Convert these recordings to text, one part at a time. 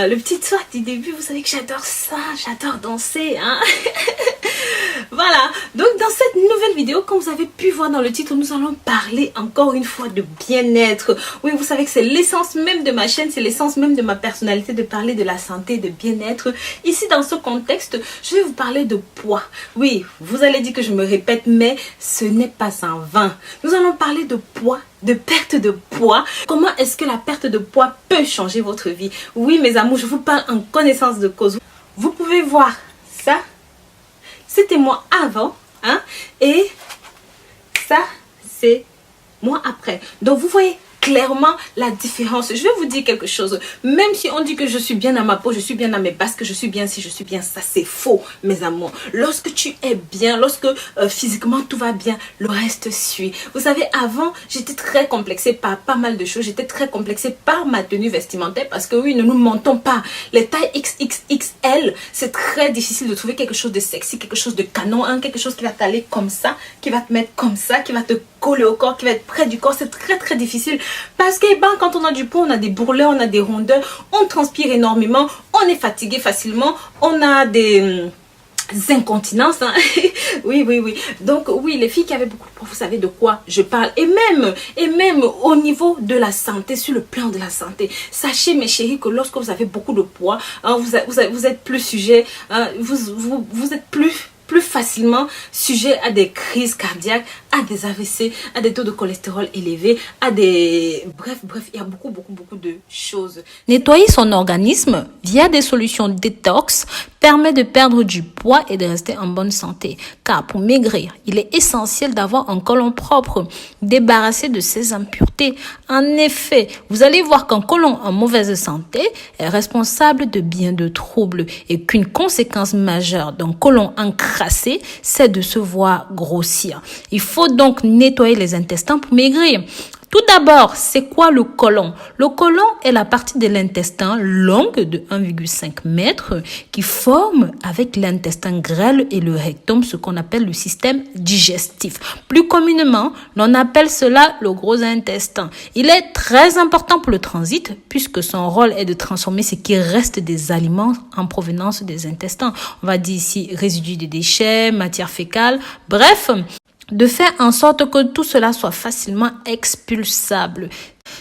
le petit toit du début, vous savez que j'adore ça, j'adore danser, hein. Voilà, donc dans cette nouvelle vidéo, comme vous avez pu voir dans le titre, nous allons parler encore une fois de bien-être. Oui, vous savez que c'est l'essence même de ma chaîne, c'est l'essence même de ma personnalité de parler de la santé, de bien-être. Ici, dans ce contexte, je vais vous parler de poids. Oui, vous allez dire que je me répète, mais ce n'est pas en vain. Nous allons parler de poids, de perte de poids. Comment est-ce que la perte de poids peut changer votre vie? Oui, mes amours, je vous parle en connaissance de cause. Vous pouvez voir ça. C'était moi avant, hein, et ça, c'est moi après. Donc, vous voyez clairement la différence. Je vais vous dire quelque chose. Même si on dit que je suis bien dans ma peau, je suis bien dans mes basques, je suis bien si je suis bien, ça c'est faux, mes amours. Lorsque tu es bien, lorsque physiquement tout va bien, le reste suit. Vous savez, avant, j'étais très complexée par pas mal de choses. J'étais très complexée par ma tenue vestimentaire parce que oui, ne nous mentons pas. Les tailles XXXL, c'est très difficile de trouver quelque chose de sexy, quelque chose de canon, hein, quelque chose qui va t'aller comme ça, qui va te mettre comme ça, qui va te coller au corps, qui va être près du corps. C'est très difficile parce que ben, quand on a du poids, on a des bourrelets, on a des rondeurs, on transpire énormément, on est fatigué facilement, on a des incontinences, hein. Oui. Donc oui, les filles qui avaient beaucoup de poids, vous savez de quoi je parle. Et même au niveau de la santé, sur le plan de la santé, sachez mes chéris que lorsque vous avez beaucoup de poids, hein, vous êtes plus sujet, hein, vous êtes plus facilement sujet à des crises cardiaques, à des AVC, à des taux de cholestérol élevés, à des... Bref, il y a beaucoup de choses. Nettoyer son organisme via des solutions détox permet de perdre du poids et de rester en bonne santé. Car pour maigrir, il est essentiel d'avoir un côlon propre, débarrassé de ses impuretés. En effet, vous allez voir qu'un côlon en mauvaise santé est responsable de bien de troubles et qu'une conséquence majeure d'un côlon encrassé, c'est de se voir grossir. Il faut donc nettoyer les intestins pour maigrir. Tout d'abord, c'est quoi le côlon? Le côlon est la partie de l'intestin longue de 1,5 m qui forme avec l'intestin grêle et le rectum ce qu'on appelle le système digestif. Plus communément, l'on appelle cela le gros intestin. Il est très important pour le transit puisque son rôle est de transformer ce qui reste des aliments en provenance des intestins. On va dire ici résidus des déchets, matière fécale, bref, de faire en sorte que tout cela soit facilement expulsable.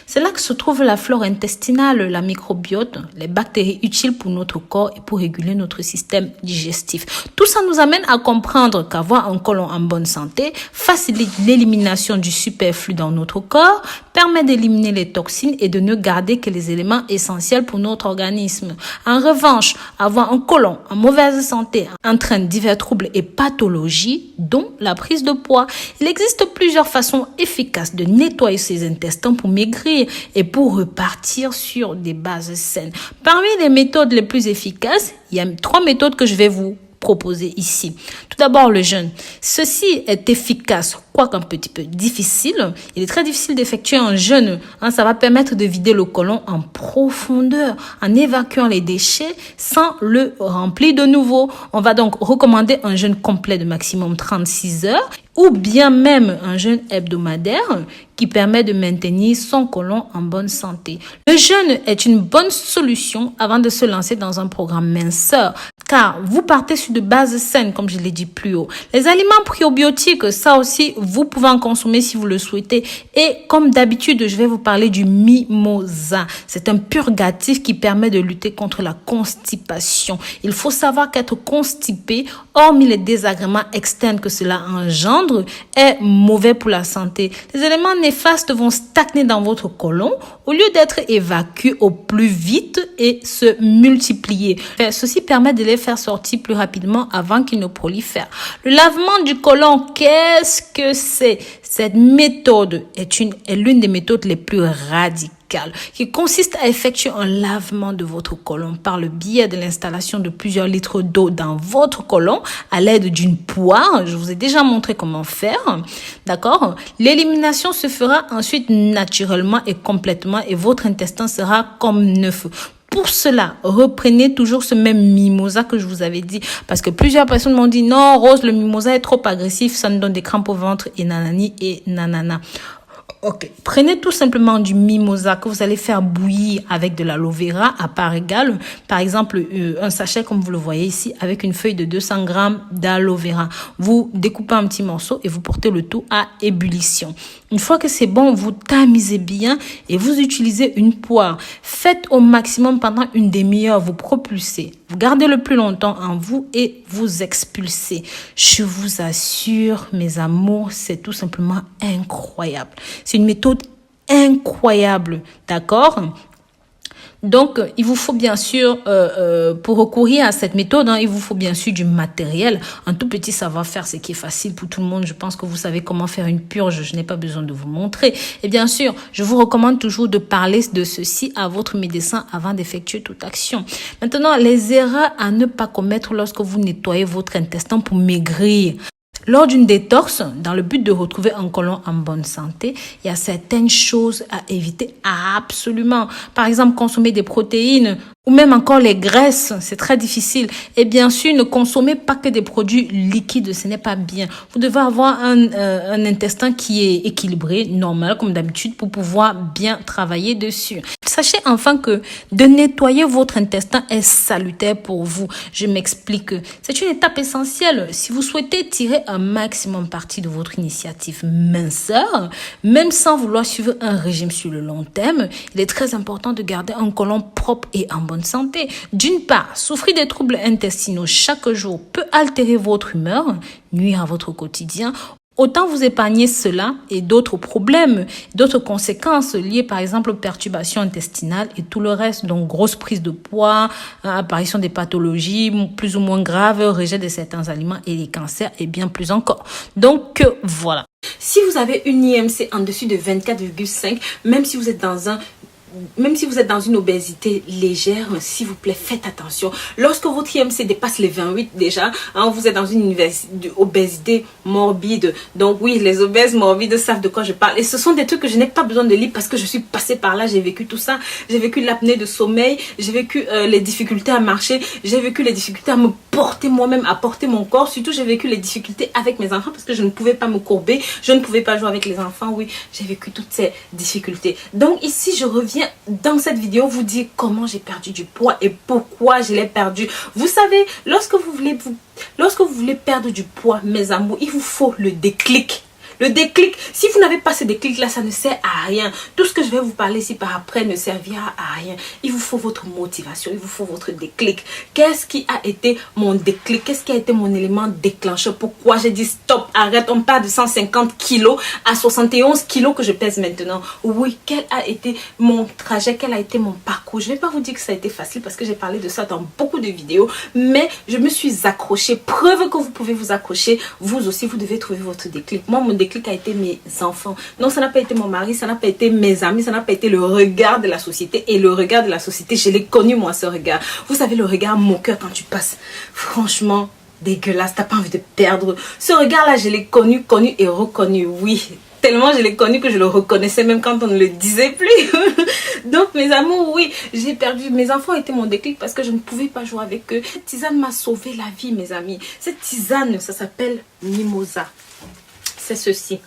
C'est là que se trouve la flore intestinale, la microbiote, les bactéries utiles pour notre corps et pour réguler notre système digestif. Tout ça nous amène à comprendre qu'avoir un côlon en bonne santé facilite l'élimination du superflu dans notre corps, permet d'éliminer les toxines et de ne garder que les éléments essentiels pour notre organisme. En revanche, avoir un côlon en mauvaise santé entraîne divers troubles et pathologies, dont la prise de poids. Il existe plusieurs façons efficaces de nettoyer ses intestins pour maigrir et pour repartir sur des bases saines. Parmi les méthodes les plus efficaces, il y a 3 méthodes que je vais vous proposer ici. Tout d'abord, le jeûne. Ceci est efficace, quoique un petit peu difficile. Il est très difficile d'effectuer un jeûne. Ça va permettre de vider le côlon en profondeur, en évacuant les déchets sans le remplir de nouveau. On va donc recommander un jeûne complet de maximum 36 heures ou bien même un jeûne hebdomadaire qui permet de maintenir son côlon en bonne santé. Le jeûne est une bonne solution avant de se lancer dans un programme minceur, car vous partez sur de bases saines, comme je l'ai dit plus haut. Les aliments probiotiques, ça aussi, vous pouvez en consommer si vous le souhaitez. Et comme d'habitude, je vais vous parler du mimosa. C'est un purgatif qui permet de lutter contre la constipation. Il faut savoir qu'être constipé, hormis les désagréments externes que cela engendre, est mauvais pour la santé. Les éléments néfastes vont stagner dans votre côlon au lieu d'être évacués au plus vite et se multiplier. Ceci permet de les faire sortir plus rapidement avant qu'ils ne prolifèrent. Le lavement du côlon, qu'est-ce que c'est? Cette méthode est l'une des méthodes les plus radicales qui consiste à effectuer un lavement de votre côlon par le biais de l'installation de plusieurs litres d'eau dans votre côlon à l'aide d'une poire. Je vous ai déjà montré comment faire. D'accord? L'élimination se fera ensuite naturellement et complètement et votre intestin sera comme neuf. Pour cela, reprenez toujours ce même mimosa que je vous avais dit. Parce que plusieurs personnes m'ont dit, non, Rose, le mimosa est trop agressif, ça me donne des crampes au ventre et nanani et nanana. Ok, prenez tout simplement du mimosa que vous allez faire bouillir avec de l'aloe vera à part égale. Par exemple, un sachet comme vous le voyez ici avec une feuille de 200 grammes d'aloe vera. Vous découpez un petit morceau et vous portez le tout à ébullition. Une fois que c'est bon, vous tamisez bien et vous utilisez une poire. Faites au maximum pendant une demi-heure, vous propulsez. Vous gardez le plus longtemps en vous et vous expulsez. Je vous assure, mes amours, c'est tout simplement incroyable. C'est une méthode incroyable, d'accord? Donc, il vous faut bien sûr, pour recourir à cette méthode, il vous faut bien sûr du matériel. Un tout petit savoir-faire, ce qui est facile pour tout le monde. Je pense que vous savez comment faire une purge. Je n'ai pas besoin de vous montrer. Et bien sûr, je vous recommande toujours de parler de ceci à votre médecin avant d'effectuer toute action. Maintenant, les erreurs à ne pas commettre lorsque vous nettoyez votre intestin pour maigrir. Lors d'une détox, dans le but de retrouver un côlon en bonne santé, il y a certaines choses à éviter absolument. Par exemple, consommer des protéines ou même encore les graisses, c'est très difficile. Et bien sûr, ne consommez pas que des produits liquides, ce n'est pas bien. Vous devez avoir un intestin qui est équilibré, normal, comme d'habitude, pour pouvoir bien travailler dessus. Sachez enfin que de nettoyer votre intestin est salutaire pour vous. Je m'explique. C'est une étape essentielle. Si vous souhaitez tirer un maximum parti de votre initiative minceur, même sans vouloir suivre un régime sur le long terme, il est très important de garder un côlon propre et en bonne santé. D'une part, souffrir des troubles intestinaux chaque jour peut altérer votre humeur, nuire à votre quotidien. Autant vous épargner cela et d'autres problèmes, d'autres conséquences liées par exemple aux perturbations intestinales et tout le reste, donc grosse prise de poids, apparition des pathologies plus ou moins graves, rejet de certains aliments et les cancers et bien plus encore. Donc voilà. Si vous avez une IMC en dessus de 24,5, même si vous êtes dans une obésité légère, s'il vous plaît, faites attention. Lorsque votre IMC dépasse les 28 déjà, vous êtes dans une obésité morbide. Donc oui, les obèses morbides savent de quoi je parle. Et ce sont des trucs que je n'ai pas besoin de lire parce que je suis passée par là, j'ai vécu tout ça. J'ai vécu l'apnée de sommeil, j'ai vécu les difficultés à marcher, j'ai vécu les difficultés à me porter moi-même, à porter mon corps. Surtout, j'ai vécu les difficultés avec mes enfants parce que je ne pouvais pas me courber, je ne pouvais pas jouer avec les enfants. Oui, j'ai vécu toutes ces difficultés. Donc ici, je reviens dans cette vidéo vous dire comment j'ai perdu du poids et pourquoi je l'ai perdu. Vous savez, lorsque vous voulez perdre du poids, mes amours, il vous faut le déclic. Le déclic, si vous n'avez pas ce déclic là, ça ne sert à rien. Tout ce que je vais vous parler ici par après ne servira à rien. Il vous faut votre motivation, il vous faut votre déclic. Qu'est-ce qui a été mon déclic? Qu'est-ce qui a été mon élément déclencheur? Pourquoi j'ai dit stop, arrête? On part de 150 kilos à 71 kilos que je pèse maintenant. Oui, quel a été mon trajet? Quel a été mon parcours? Je ne vais pas vous dire que ça a été facile parce que j'ai parlé de ça dans beaucoup de vidéos, mais je me suis accrochée. Preuve que vous pouvez vous accrocher. Vous aussi, vous devez trouver votre déclic. Moi, mon déclic a été mes enfants. Non, ça n'a pas été mon mari, ça n'a pas été mes amis, ça n'a pas été le regard de la société. Et le regard de la société, je l'ai connu moi, ce regard. Vous savez, le regard moqueur quand tu passes. Franchement, dégueulasse, t'as pas envie de perdre. Ce regard-là, je l'ai connu et reconnu, oui. Tellement je l'ai connu que je le reconnaissais même quand on ne le disait plus. Donc mes amours, oui, j'ai perdu. Mes enfants étaient mon déclic parce que je ne pouvais pas jouer avec eux. Cette tisane m'a sauvé la vie, mes amis. Cette tisane, ça s'appelle mimosa. C'est ceci.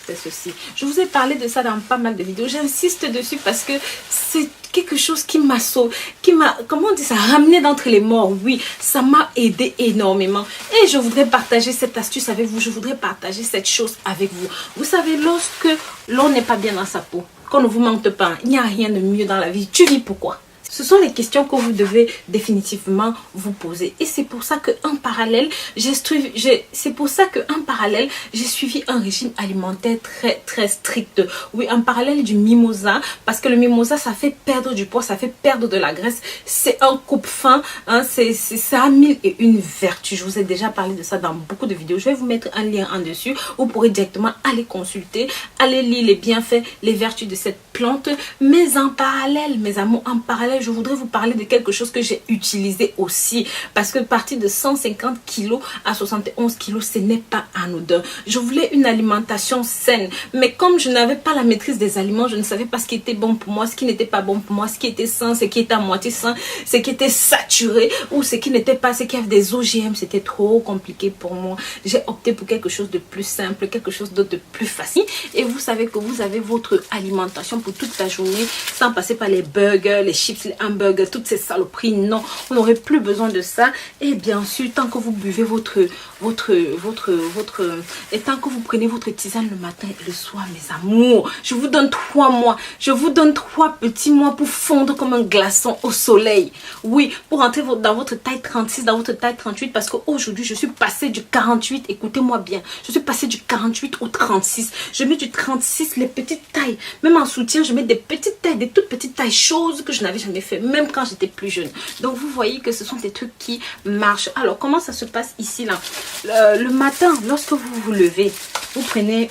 C'est ceci. Je vous ai parlé de ça dans pas mal de vidéos. J'insiste dessus parce que c'est quelque chose qui m'a sauvé, qui m'a, comment on dit ça, ramené d'entre les morts. Oui, ça m'a aidé énormément. Et je voudrais partager cette astuce avec vous. Je voudrais partager cette chose avec vous. Vous savez, lorsque l'on n'est pas bien dans sa peau, qu'on ne vous mente pas, il n'y a rien de mieux dans la vie. Tu vis pourquoi? Ce sont les questions que vous devez définitivement vous poser. Et c'est pour ça qu'en parallèle, j'ai suivi un régime alimentaire très strict. Oui, en parallèle du mimosa, parce que le mimosa, ça fait perdre du poids, ça fait perdre de la graisse. C'est un coupe-faim, ça a 1001 vertus. Je vous ai déjà parlé de ça dans beaucoup de vidéos. Je vais vous mettre un lien en dessus. Vous pourrez directement aller consulter, aller lire les bienfaits, les vertus de cette plante. Mais en parallèle, mes amours, en parallèle parler, je voudrais vous parler de quelque chose que j'ai utilisé aussi. Parce que partir de 150 kilos à 71 kilos, ce n'est pas anodin. Je voulais une alimentation saine. Mais comme je n'avais pas la maîtrise des aliments, je ne savais pas ce qui était bon pour moi, ce qui n'était pas bon pour moi, ce qui était sain, ce qui était à moitié sain, ce qui était saturé ou ce qui n'était pas, ce qui avait des OGM. C'était trop compliqué pour moi. J'ai opté pour quelque chose de plus simple, quelque chose d'autre de plus facile. Et vous savez que vous avez votre alimentation pour toute la journée sans passer par les burgers, les chips, les hamburgers, toutes ces saloperies. Non, on n'aurait plus besoin de ça. Et bien sûr, tant que vous buvez et tant que vous prenez votre tisane le matin et le soir, mes amours, je vous donne 3 mois. Je vous donne 3 petits mois pour fondre comme un glaçon au soleil. Oui, pour entrer dans votre taille 36, dans votre taille 38, parce qu'aujourd'hui, je suis passée du 48. Écoutez-moi bien, je suis passée du 48 au 36. Je mets du 36, les petites tailles. Même en soutien, je mets des petites tailles, des toutes petites tailles, choses que je n'avais jamais fait, même quand j'étais plus jeune. Donc, vous voyez que ce sont des trucs qui marchent. Alors, comment ça se passe ici, là? Le matin, lorsque vous vous levez, vous prenez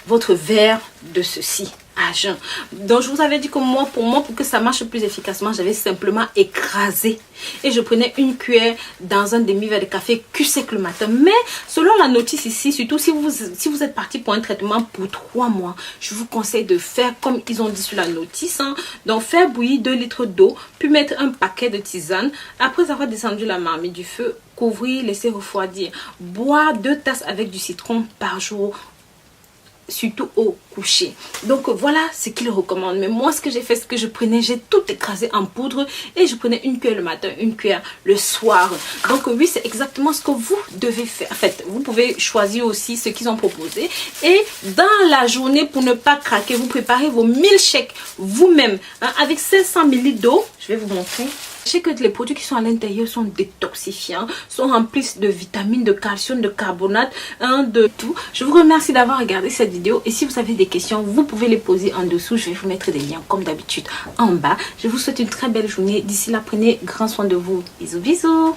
votre verre de ceci à jeun. Donc je vous avais dit que pour que ça marche plus efficacement, j'avais simplement écrasé et je prenais une cuillère dans un demi-verre de café cul sec le matin. Mais selon la notice ici, surtout si vous êtes parti pour un traitement pour 3 mois, je vous conseille de faire comme ils ont dit sur la notice, hein. Donc faire bouillir 2 litres d'eau, puis mettre un paquet de tisane. Après avoir descendu la marmite du feu, couvrir, laisser refroidir. Boire 2 tasses avec du citron par jour, surtout au coucher. Donc voilà ce qu'il recommande. Mais moi, ce que j'ai fait, c'est que je prenais, j'ai tout écrasé en poudre et je prenais une cuillère le matin, une cuillère le soir. Donc oui, c'est exactement ce que vous devez faire. En fait, vous pouvez choisir aussi ce qu'ils ont proposé. Et dans la journée, pour ne pas craquer, vous préparez vos milkshakes vous-même, hein, avec 500 ml d'eau. Je vais vous montrer. Sachez que les produits qui sont à l'intérieur sont détoxifiants, sont remplis de vitamines, de calcium, de carbonate, hein, de tout. Je vous remercie d'avoir regardé cette vidéo et si vous avez des questions, vous pouvez les poser en dessous. Je vais vous mettre des liens comme d'habitude en bas. Je vous souhaite une très belle journée. D'ici là, prenez grand soin de vous. Bisous, bisous.